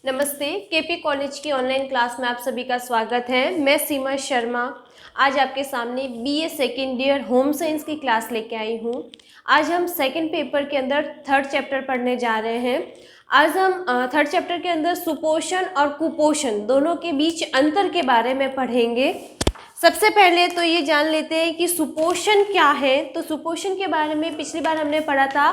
नमस्ते। KP college की online class में आप सभी का स्वागत है। मैं सीमा शर्मा आज आपके सामने BA second year home science की क्लास लेके आई हूँ। आज हम सेकंड पेपर के अंदर थर्ड चैप्टर पढ़ने जा रहे हैं। आज हम थर्ड चैप्टर के अंदर सुपोषण और कुपोषण दोनों के बीच अंतर के बारे में पढ़ेंगे। सबसे पहले तो ये जान लेते हैं कि सुपोषण क्या है। तो सुपोषण के बारे में पिछली बार हमने पढ़ा था,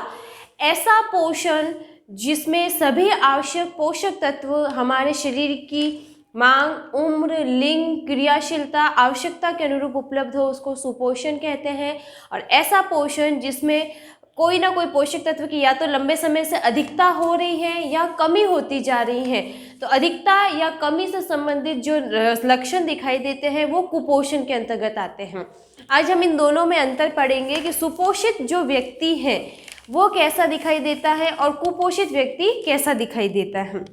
ऐसा पोषण जिसमें सभी आवश्यक पोषक तत्व हमारे शरीर की मांग, उम्र, लिंग, क्रियाशीलता, आवश्यकता के अनुरूप उपलब्ध हो, उसको सुपोषण कहते हैं। और ऐसा पोषण जिसमें कोई ना कोई पोषक तत्व की या तो लंबे समय से अधिकता हो रही है या कमी होती जा रही है, तो अधिकता या कमी से संबंधित जो लक्षण दिखाई देते हैं वो कुपोषण के अंतर्गत आते हैं। आज हम इन दोनों में अंतर पढ़ेंगे कि सुपोषित जो व्यक्ति है वो कैसा दिखाई देता है और कुपोषित व्यक्ति कैसा दिखाई देता है।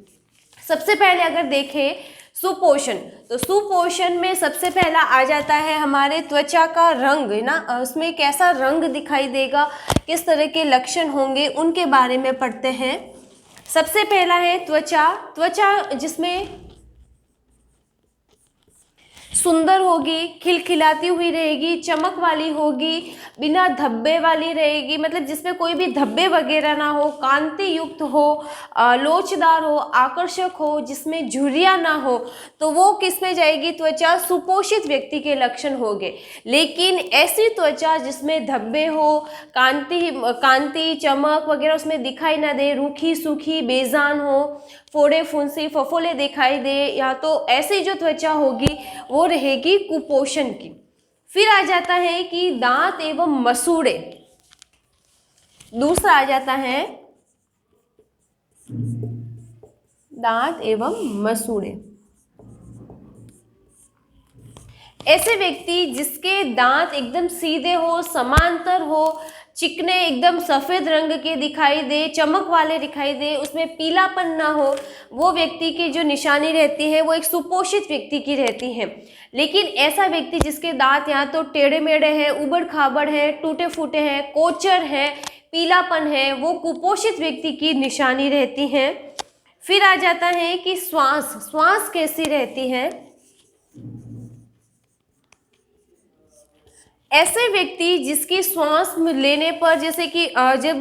सबसे पहले अगर देखें सुपोषण, तो सुपोषण में सबसे पहला आ जाता है हमारे त्वचा का रंग, है ना। उसमें कैसा रंग दिखाई देगा, किस तरह के लक्षण होंगे, उनके बारे में पढ़ते हैं। सबसे पहला है त्वचा जिसमें सुंदर होगी, खिलखिलाती हुई रहेगी, चमक वाली होगी, बिना धब्बे वाली रहेगी, मतलब जिसमें कोई भी धब्बे वगैरह ना हो, कांति युक्त हो, लोचदार हो, आकर्षक हो, जिसमें झुर्रियाँ ना हो, तो वो किस में जाएगी? त्वचा सुपोषित व्यक्ति के लक्षण होंगे। लेकिन ऐसी त्वचा जिसमें धब्बे हो, कांति चमक वगैरह उसमें दिखाई ना दे, रूखी सूखी बेजान हो, फोड़े फुंसी फफोले दिखाई दे, या तो ऐसी जो त्वचा होगी वो रहेगी कुपोषण की। फिर आ जाता है कि दांत एवं मसूड़े। दूसरा आ जाता है दांत एवं मसूड़े। ऐसे व्यक्ति जिसके दांत एकदम सीधे हो, समांतर हो, चिकने एकदम सफ़ेद रंग के दिखाई दे, चमक वाले दिखाई दे, उसमें पीलापन ना हो, वो व्यक्ति की जो निशानी रहती है वो एक सुपोषित व्यक्ति की रहती है। लेकिन ऐसा व्यक्ति जिसके दांत या तो टेढ़े मेढ़े हैं, उबड़ खाबड़ है, टूटे फूटे हैं, कोचर है, पीलापन है, वो कुपोषित व्यक्ति की निशानी रहती है। फिर आ जाता है कि श्वास कैसी रहती है। ऐसे व्यक्ति जिसकी श्वास लेने पर, जैसे कि जब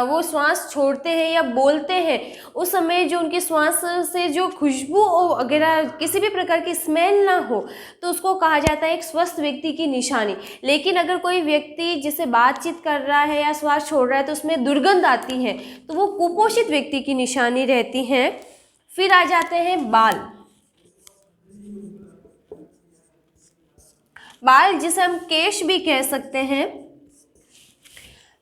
वो श्वास छोड़ते हैं या बोलते हैं, उस समय जो उनकी श्वास से जो खुशबू वगैरह किसी भी प्रकार की स्मेल ना हो, तो उसको कहा जाता है एक स्वस्थ व्यक्ति की निशानी। लेकिन अगर कोई व्यक्ति जिससे बातचीत कर रहा है या श्वास छोड़ रहा है तो उसमें दुर्गंध आती है, तो वो कुपोषित व्यक्ति की निशानी रहती है। फिर आ जाते हैं बाल जिसे हम केश भी कह सकते हैं।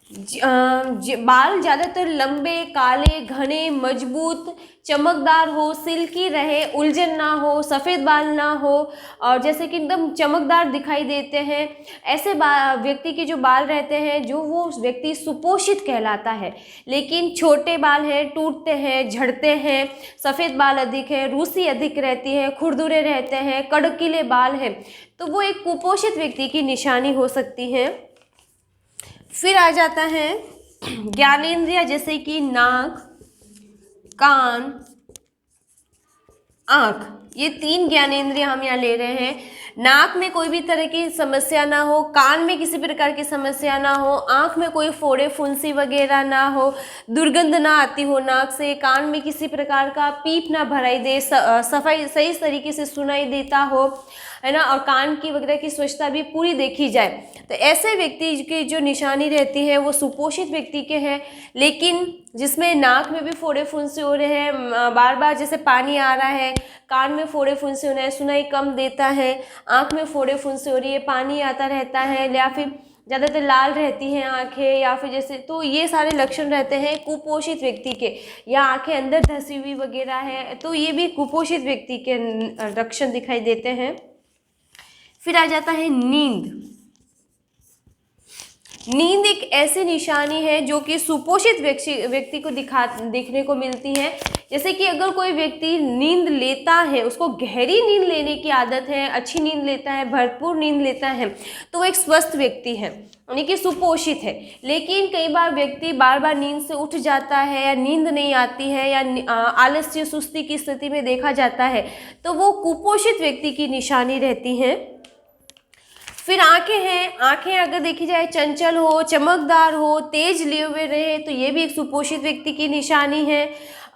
बाल ज़्यादातर लंबे, काले, घने, मजबूत, चमकदार हो, सिल्की रहे, उलझन ना हो, सफ़ेद बाल ना हो, और जैसे कि एकदम चमकदार दिखाई देते हैं। ऐसे व्यक्ति के जो बाल रहते हैं, जो वो व्यक्ति सुपोषित कहलाता है। लेकिन छोटे बाल हैं, टूटते हैं, झड़ते हैं, सफ़ेद बाल अधिक है, रूसी अधिक रहती है, खुरदुरे रहते हैं, कड़कीले बाल हैं, तो वो एक कुपोषित व्यक्ति की निशानी हो सकती है। फिर आ जाता है ज्ञानेंद्रिय, जैसे कि नाक, कान, आँख। ये 3 ज्ञानेंद्रिय हम यहाँ ले रहे हैं। नाक में कोई भी तरह की समस्या ना हो, कान में किसी प्रकार की समस्या ना हो, आँख में कोई फोड़े फुंसी वगैरह ना हो, दुर्गंध ना आती हो नाक से, कान में किसी प्रकार का पीप ना भराई दे, सफाई सही तरीके से सुनाई देता हो, है ना, और कान की वगैरह की स्वच्छता भी पूरी देखी जाए, तो ऐसे व्यक्ति की जो निशानी रहती है वो सुपोषित व्यक्ति के हैं। लेकिन जिसमें नाक में भी फोड़े फुंसी हो रहे हैं, बार बार जैसे पानी आ रहा है, कान में फोड़े फुंसी हो रहे हैं, सुनाई कम देता है, आँख में फोड़े फुंसी हो रही है, पानी आता रहता है, या फिर ज़्यादातर लाल रहती हैं आँखें, या फिर जैसे, तो ये सारे लक्षण रहते हैं कुपोषित व्यक्ति के। या आँखें अंदर धंसी हुई वगैरह है, तो ये भी कुपोषित व्यक्ति के लक्षण दिखाई देते हैं। फिर आ जाता है नींद। नींद एक ऐसी निशानी है जो कि सुपोषित व्यक्ति को देखने को मिलती है। जैसे कि अगर कोई व्यक्ति नींद लेता है, उसको गहरी नींद लेने की आदत है, अच्छी नींद लेता है, भरपूर नींद लेता है, तो वो एक स्वस्थ व्यक्ति है, यानी कि सुपोषित है। लेकिन कई बार व्यक्ति बार बार नींद से उठ जाता है या नींद नहीं आती है या आलस्य सुस्ती की स्थिति में देखा जाता है, तो वो कुपोषित व्यक्ति की निशानी रहती है। फिर आंखें हैं, आंखें अगर देखी जाए चंचल हो, चमकदार हो, तेज लिए हुए रहे, तो ये भी एक सुपोषित व्यक्ति की निशानी है।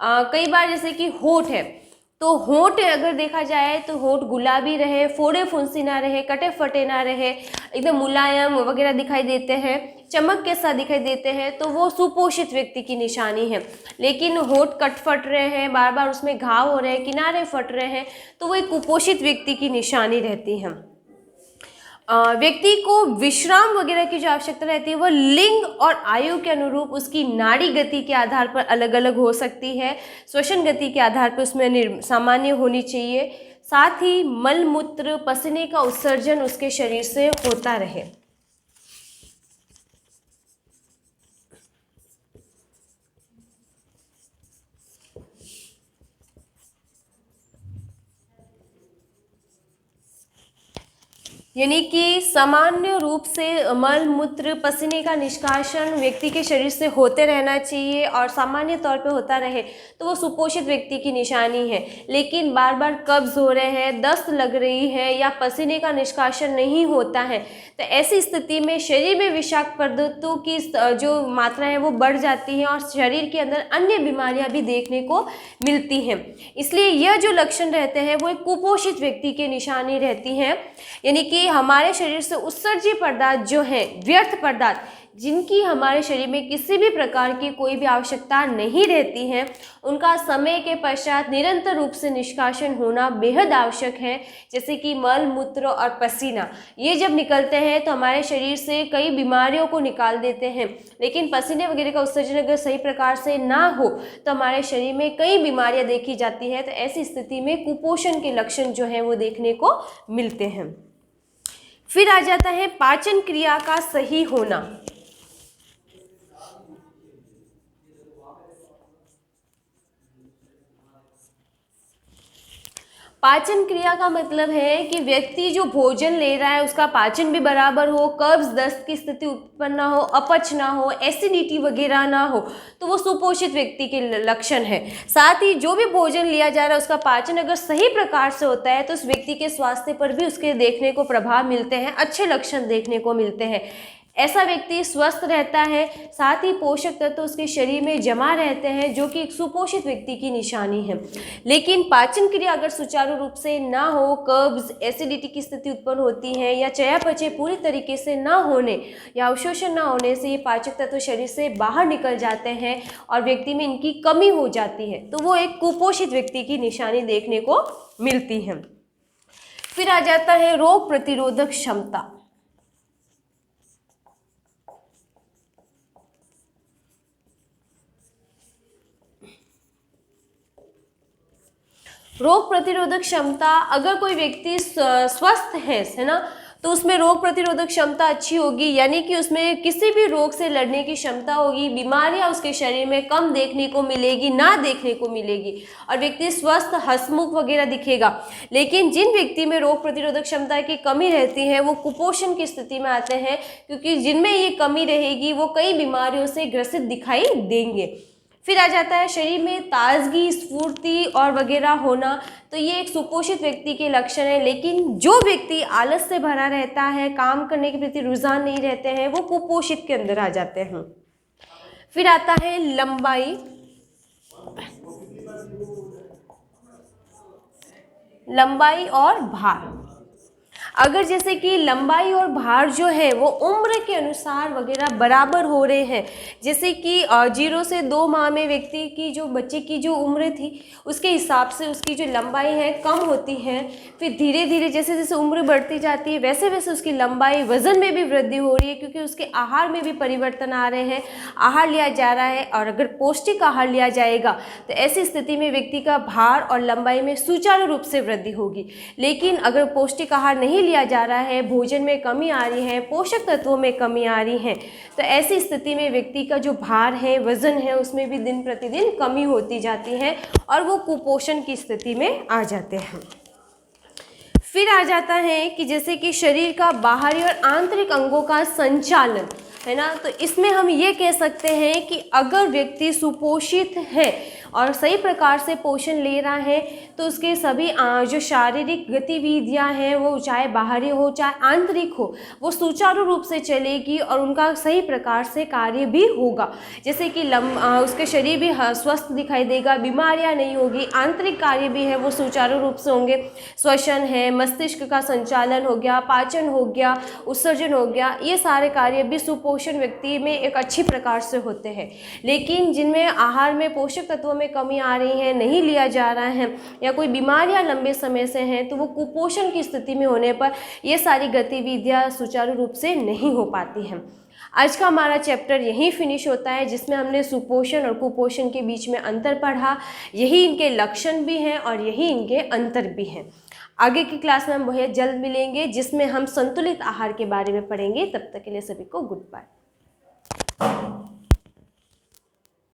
कई बार जैसे कि होंठ है, तो होंठ अगर देखा जाए तो होंठ गुलाबी रहे, फोड़े फुंसी ना रहे, कटे फटे ना रहे, एकदम मुलायम वगैरह दिखाई देते हैं, चमक के साथ दिखाई देते हैं, तो वो सुपोषित व्यक्ति की निशानी है। लेकिन होंठ कट फट रहे हैं, बार बार उसमें घाव हो रहे हैं, किनारे फट रहे हैं, तो वो एक कुपोषित व्यक्ति की निशानी रहती है। व्यक्ति को विश्राम वगैरह की जो आवश्यकता रहती है वह लिंग और आयु के अनुरूप उसकी नाड़ी गति के आधार पर अलग अलग हो सकती है। श्वसन गति के आधार पर उसमें सामान्य होनी चाहिए। साथ ही मल मूत्र पसीने का उत्सर्जन उसके शरीर से होता रहे। यानी कि सामान्य रूप से मल मूत्र पसीने का निष्कासन व्यक्ति के शरीर से होते रहना चाहिए और सामान्य तौर पे होता रहे, तो वो सुपोषित व्यक्ति की निशानी है। लेकिन बार बार कब्ज हो रहे हैं, दस्त लग रही है या पसीने का निष्कासन नहीं होता है, तो ऐसी स्थिति में शरीर में विषाक्त पदार्थों की जो मात्रा है वो बढ़ जाती है और शरीर के अंदर अन्य बीमारियां भी देखने को मिलती हैं। इसलिए यह जो लक्षण रहते हैं वो एक कुपोषित व्यक्ति की निशानी रहती है। यानी कि हमारे शरीर से उत्सर्जी पदार्थ जो हैं, व्यर्थ पदार्थ, जिनकी हमारे शरीर में किसी भी प्रकार की कोई भी आवश्यकता नहीं रहती है, उनका समय के पश्चात निरंतर रूप से निष्कासन होना बेहद आवश्यक है। जैसे कि मल मूत्र और पसीना, ये जब निकलते हैं तो हमारे शरीर से कई बीमारियों को निकाल देते हैं। लेकिन पसीने वगैरह का उत्सर्जन अगर सही प्रकार से ना हो तो हमारे शरीर में कई बीमारियां देखी जाती है। तो ऐसी स्थिति में कुपोषण के लक्षण जो हैं वो देखने को मिलते हैं। फिर आ जाता है पाचन क्रिया का सही होना। पाचन क्रिया का मतलब है कि व्यक्ति जो भोजन ले रहा है उसका पाचन भी बराबर हो, कब्ज दस्त की स्थिति उत्पन्न ना हो, अपच ना हो, एसिडिटी वगैरह ना हो, तो वो सुपोषित व्यक्ति के लक्षण है। साथ ही जो भी भोजन लिया जा रहा है उसका पाचन अगर सही प्रकार से होता है तो उस व्यक्ति के स्वास्थ्य पर भी उसके देखने को प्रभाव मिलते हैं, अच्छे लक्षण देखने को मिलते हैं। ऐसा व्यक्ति स्वस्थ रहता है, साथ ही पोषक तत्व उसके शरीर में जमा रहते हैं, जो कि एक सुपोषित व्यक्ति की निशानी है। लेकिन पाचन क्रिया अगर सुचारू रूप से ना हो, कब्ज एसिडिटी की स्थिति उत्पन्न होती है या चयापचय पूरी तरीके से ना होने या अवशोषण ना होने से ये पाचक तत्व शरीर से बाहर निकल जाते हैं और व्यक्ति में इनकी कमी हो जाती है, तो वो एक कुपोषित व्यक्ति की निशानी देखने को मिलती है। फिर आ जाता है रोग प्रतिरोधक क्षमता। रोग प्रतिरोधक क्षमता, अगर कोई व्यक्ति स्वस्थ है ना, तो उसमें रोग प्रतिरोधक क्षमता अच्छी होगी, यानी कि उसमें किसी भी रोग से लड़ने की क्षमता होगी, बीमारियां उसके शरीर में कम देखने को मिलेगी, ना देखने को मिलेगी और व्यक्ति स्वस्थ हंसमुख वगैरह दिखेगा। लेकिन जिन व्यक्ति में रोग प्रतिरोधक क्षमता की कमी रहती है वो कुपोषण की स्थिति में आते हैं, क्योंकि जिनमें ये कमी रहेगी वो कई बीमारियों से ग्रसित दिखाई देंगे। फिर आ जाता है शरीर में ताजगी, स्फूर्ति और वगैरह होना, तो ये एक सुपोषित व्यक्ति के लक्षण है। लेकिन जो व्यक्ति आलस से भरा रहता है, काम करने के प्रति रुझान नहीं रहते हैं, वो कुपोषित के अंदर आ जाते हैं। फिर आता है लंबाई और भार। अगर जैसे कि लंबाई और भार जो है वो उम्र के अनुसार वगैरह बराबर हो रहे हैं, जैसे कि 0 से 2 माह में व्यक्ति की जो बच्चे की जो उम्र थी उसके हिसाब से उसकी जो लंबाई है कम होती है। फिर धीरे धीरे जैसे जैसे उम्र बढ़ती जाती है वैसे वैसे उसकी लंबाई, वजन में भी वृद्धि हो रही है, क्योंकि उसके आहार में भी परिवर्तन आ रहे हैं, आहार लिया जा रहा है। और अगर पौष्टिक आहार लिया जाएगा तो ऐसी स्थिति में व्यक्ति का भार और लंबाई में सुचारू रूप से वृद्धि होगी। लेकिन अगर पौष्टिक आहार नहीं लिया जा रहा है, भोजन में कमी आ रही है, पोषक तत्वों में कमी आ रही है, तो ऐसी स्थिति में व्यक्ति का जो भार है, वज़न है, उसमें भी दिन प्रतिदिन कमी होती जाती है और वो कुपोषण की स्थिति में आ जाते हैं। फिर आ जाता है कि जैसे कि शरीर का बाहरी और आंतरिक अंगों का संचालन, है ना, तो इसमें हम ये कह सकते हैं कि अगर व्यक्ति सुपोषित है और सही प्रकार से पोषण ले रहा है तो उसके सभी जो शारीरिक गतिविधियां हैं, वो चाहे बाहरी हो चाहे आंतरिक हो, वो सुचारू रूप से चलेगी और उनका सही प्रकार से कार्य भी होगा। जैसे कि उसके शरीर भी स्वस्थ दिखाई देगा, बीमारियां नहीं होगी, आंतरिक कार्य भी है वो सुचारू रूप से होंगे। श्वसन है, मस्तिष्क का संचालन हो गया, पाचन हो गया, उत्सर्जन हो गया, ये सारे कार्य भी सुपोषण व्यक्ति में एक अच्छी प्रकार से होते हैं। लेकिन जिनमें आहार में पोषक तत्वों में कमी आ रही है, नहीं लिया जा रहा है या कोई बीमारियां लंबे समय से हैं, तो वो कुपोषण की स्थिति में होने पर ये सारी गतिविधियां सुचारू रूप से नहीं हो पाती हैं। आज का हमारा चैप्टर यहीं फिनिश होता है, जिसमें हमने सुपोषण और कुपोषण के बीच में अंतर पढ़ा। यही इनके लक्षण भी हैं और यही इनके अंतर भी हैं। आगे की क्लास में हम बहुत जल्द मिलेंगे, जिसमें हम संतुलित आहार के बारे में पढ़ेंगे। तब तक के लिए सभी को गुड बाय।